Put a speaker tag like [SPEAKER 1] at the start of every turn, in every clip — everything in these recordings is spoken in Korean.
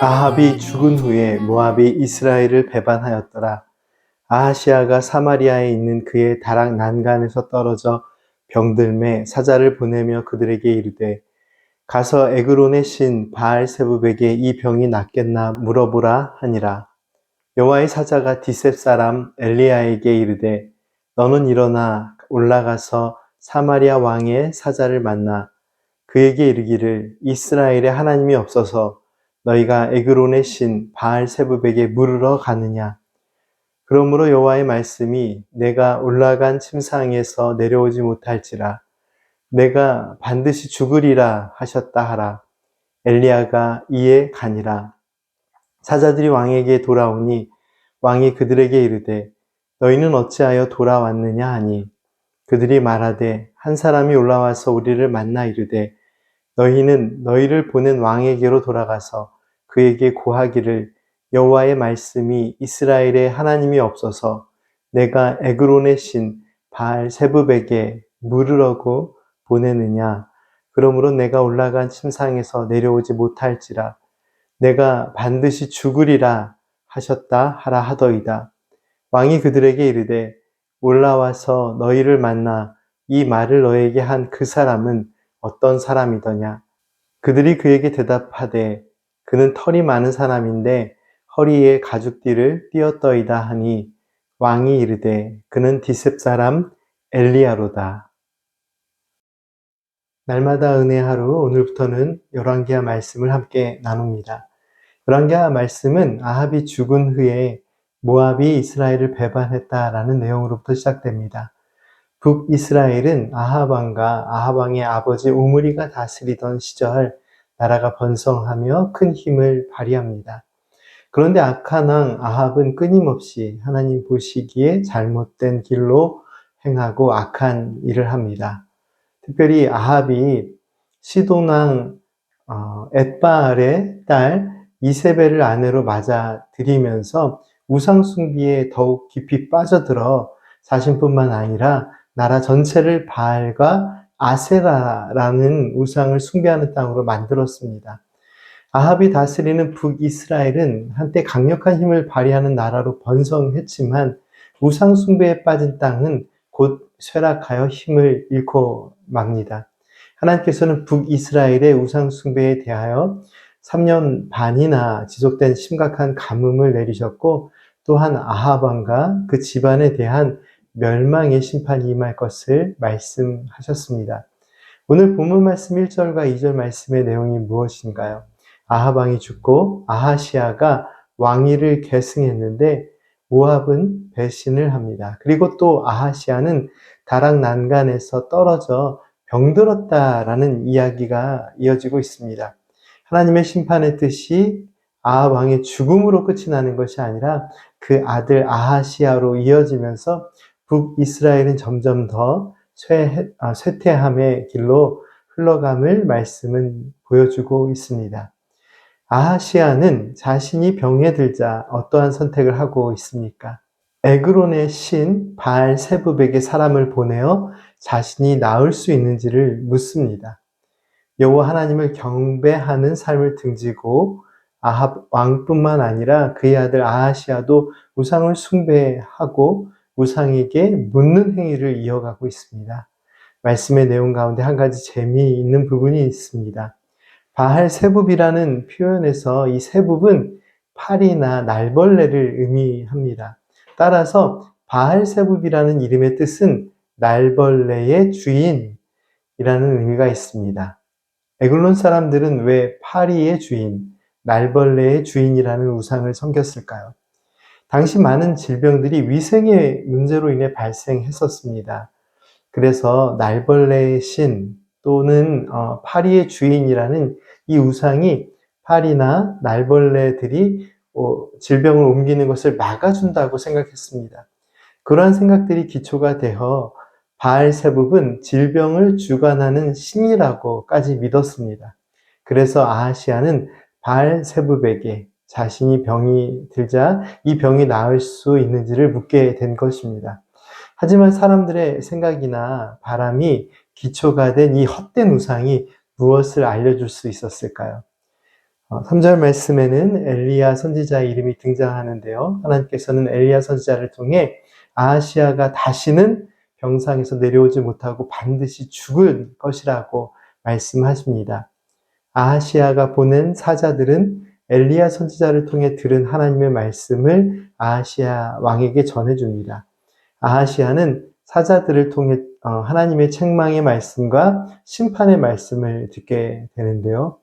[SPEAKER 1] 아합이 죽은 후에 모압이 이스라엘을 배반하였더라. 아하시아가 사마리아에 있는 그의 다락 난간에서 떨어져 병들매 사자를 보내며 그들에게 이르되 가서 에그론의 신 바알세붑에게 이 병이 낫겠나 물어보라 하니라. 여호와의 사자가 디셉 사람 엘리야에게 이르되 너는 일어나 올라가서 사마리아 왕의 사자를 만나 그에게 이르기를 이스라엘에 하나님이 없어서 너희가 에그론의 신 바알세붑에게 물으러 가느냐. 그러므로 여호와의 말씀이 내가 올라간 침상에서 내려오지 못할지라 내가 반드시 죽으리라 하셨다 하라. 엘리야가 이에 가니라. 사자들이 왕에게 돌아오니 왕이 그들에게 이르되 너희는 어찌하여 돌아왔느냐 하니 그들이 말하되 한 사람이 올라와서 우리를 만나 이르되 너희는 너희를 보낸 왕에게로 돌아가서 그에게 고하기를 여호와의 말씀이 이스라엘에 하나님이 없어서 내가 에그론의 신 바알세붑에게 물으라고 보내느냐. 그러므로 내가 올라간 침상에서 내려오지 못할지라 내가 반드시 죽으리라 하셨다 하라 하더이다. 왕이 그들에게 이르되 올라와서 너희를 만나 이 말을 너에게 한 그 사람은 어떤 사람이더냐. 그들이 그에게 대답하되 그는 털이 많은 사람인데 허리에 가죽띠를 띄었더이다 하니 왕이 이르되 그는 디셉 사람 엘리야로다. 날마다 은혜 하루 오늘부터는 열왕기하 말씀을 함께 나눕니다. 열왕기하 말씀은 아합이 죽은 후에 모압이 이스라엘을 배반했다라는 내용으로부터 시작됩니다. 북이스라엘은 아합 왕과 아합 왕의 아버지 오므리가 다스리던 시절 나라가 번성하며 큰 힘을 발휘합니다. 그런데 악한 왕 아합은 끊임없이 하나님 보시기에 잘못된 길로 행하고 악한 일을 합니다. 특별히 아합이 시돈 왕 엣바알의 딸 이세벨을 아내로 맞아들이면서 우상숭배에 더욱 깊이 빠져들어 자신뿐만 아니라 나라 전체를 바알과 아세라라는 우상을 숭배하는 땅으로 만들었습니다. 아합이 다스리는 북이스라엘은 한때 강력한 힘을 발휘하는 나라로 번성했지만 우상 숭배에 빠진 땅은 곧 쇠락하여 힘을 잃고 맙니다. 하나님께서는 북이스라엘의 우상 숭배에 대하여 3년 반이나 지속된 심각한 가뭄을 내리셨고 또한 아합 왕과 그 집안에 대한 멸망의 심판이 임할 것을 말씀하셨습니다. 오늘 본문 말씀 1절과 2절 말씀의 내용이 무엇인가요? 아합 왕이 죽고 아하시아가 왕위를 계승했는데 모압은 배신을 합니다. 그리고 또 아하시아는 다락 난간에서 떨어져 병들었다라는 이야기가 이어지고 있습니다. 하나님의 심판의 뜻이 아합 왕의 죽음으로 끝이 나는 것이 아니라 그 아들 아하시아로 이어지면서 북이스라엘은 점점 더 쇠퇴함의 길로 흘러감을 말씀은 보여주고 있습니다. 아하시아는 자신이 병에 들자 어떠한 선택을 하고 있습니까? 에그론의 신 바알세붑에게 사람을 보내어 자신이 나을 수 있는지를 묻습니다. 여호와 하나님을 경배하는 삶을 등지고 아합 왕뿐만 아니라 그의 아들 아하시아도 우상을 숭배하고 우상에게 묻는 행위를 이어가고 있습니다. 말씀의 내용 가운데 한 가지 재미있는 부분이 있습니다. 바알세붑이라는 표현에서 이 세붑은 파리나 날벌레를 의미합니다. 따라서 바알세붑이라는 이름의 뜻은 날벌레의 주인이라는 의미가 있습니다. 에글론 사람들은 왜 파리의 주인, 날벌레의 주인이라는 우상을 섬겼을까요? 당시 많은 질병들이 위생의 문제로 인해 발생했었습니다. 그래서 날벌레의 신 또는 파리의 주인이라는 이 우상이 파리나 날벌레들이 질병을 옮기는 것을 막아준다고 생각했습니다. 그러한 생각들이 기초가 되어 바알세붑은 질병을 주관하는 신이라고까지 믿었습니다. 그래서 아하시아는 바알세붑에게 자신이 병이 들자 이 병이 나을 수 있는지를 묻게 된 것입니다. 하지만 사람들의 생각이나 바람이 기초가 된 이 헛된 우상이 무엇을 알려줄 수 있었을까요? 3절 말씀에는 엘리야 선지자의 이름이 등장하는데요. 하나님께서는 엘리야 선지자를 통해 아하시아가 다시는 병상에서 내려오지 못하고 반드시 죽을 것이라고 말씀하십니다. 아하시아가 보낸 사자들은 엘리야 선지자를 통해 들은 하나님의 말씀을 아하시아 왕에게 전해줍니다. 아하시아는 사자들을 통해 하나님의 책망의 말씀과 심판의 말씀을 듣게 되는데요.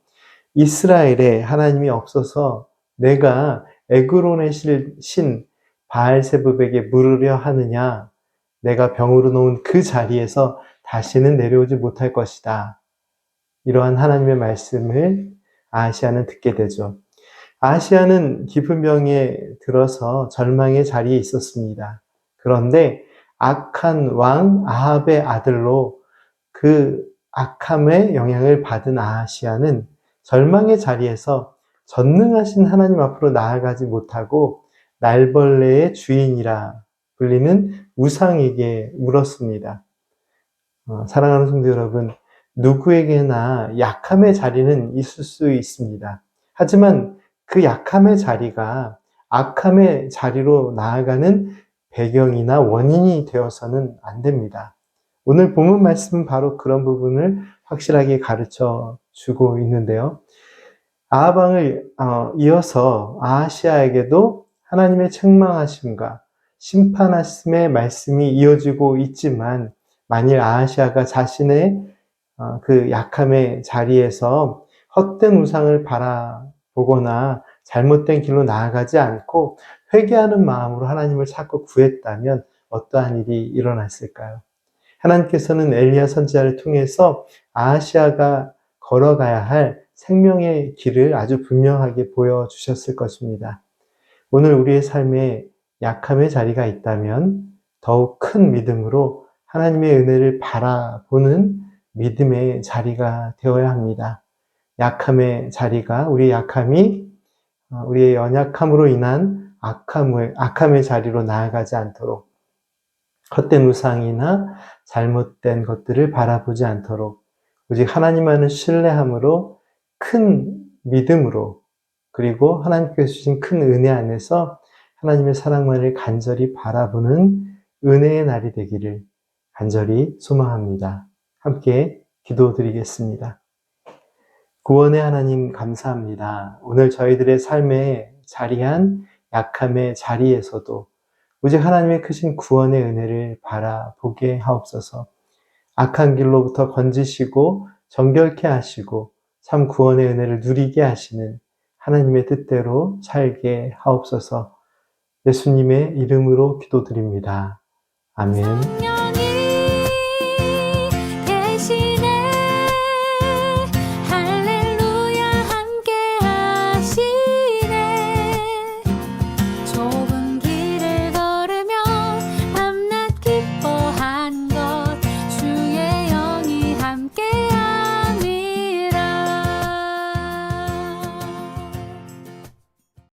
[SPEAKER 1] 이스라엘에 하나님이 없어서 내가 에그론의 신 바알세붑에게 물으려 하느냐? 내가 병으로 놓은 그 자리에서 다시는 내려오지 못할 것이다. 이러한 하나님의 말씀을 아하시아는 듣게 되죠. 아하시아는 깊은 병에 들어서 절망의 자리에 있었습니다. 그런데 악한 왕 아합의 아들로 그 악함의 영향을 받은 아하시아는 절망의 자리에서 전능하신 하나님 앞으로 나아가지 못하고 날벌레의 주인이라 불리는 우상에게 물었습니다. 사랑하는 성도 여러분, 누구에게나 약함의 자리는 있을 수 있습니다. 하지만 그 약함의 자리가 악함의 자리로 나아가는 배경이나 원인이 되어서는 안 됩니다. 오늘 본문 말씀은 바로 그런 부분을 확실하게 가르쳐 주고 있는데요. 아합 왕을 이어서 아하시아에게도 하나님의 책망하심과 심판하심의 말씀이 이어지고 있지만 만일 아하시아가 자신의 그 약함의 자리에서 헛된 우상을 바라보거나 잘못된 길로 나아가지 않고 회개하는 마음으로 하나님을 찾고 구했다면 어떠한 일이 일어났을까요? 하나님께서는 엘리야 선지자를 통해서 아하시아가 걸어가야 할 생명의 길을 아주 분명하게 보여주셨을 것입니다. 오늘 우리의 삶에 약함의 자리가 있다면 더욱 큰 믿음으로 하나님의 은혜를 바라보는 믿음의 자리가 되어야 합니다. 약함의 자리가 우리의 약함이 우리의 연약함으로 인한 악함의 자리로 나아가지 않도록 헛된 우상이나 잘못된 것들을 바라보지 않도록 오직 하나님만을 신뢰함으로 큰 믿음으로 그리고 하나님께서 주신 큰 은혜 안에서 하나님의 사랑만을 간절히 바라보는 은혜의 날이 되기를 간절히 소망합니다. 함께 기도드리겠습니다. 구원의 하나님 감사합니다. 오늘 저희들의 삶에 자리한 약함의 자리에서도 오직 하나님의 크신 구원의 은혜를 바라보게 하옵소서. 악한 길로부터 건지시고 정결케 하시고 참 구원의 은혜를 누리게 하시는 하나님의 뜻대로 살게 하옵소서. 예수님의 이름으로 기도드립니다. 아멘.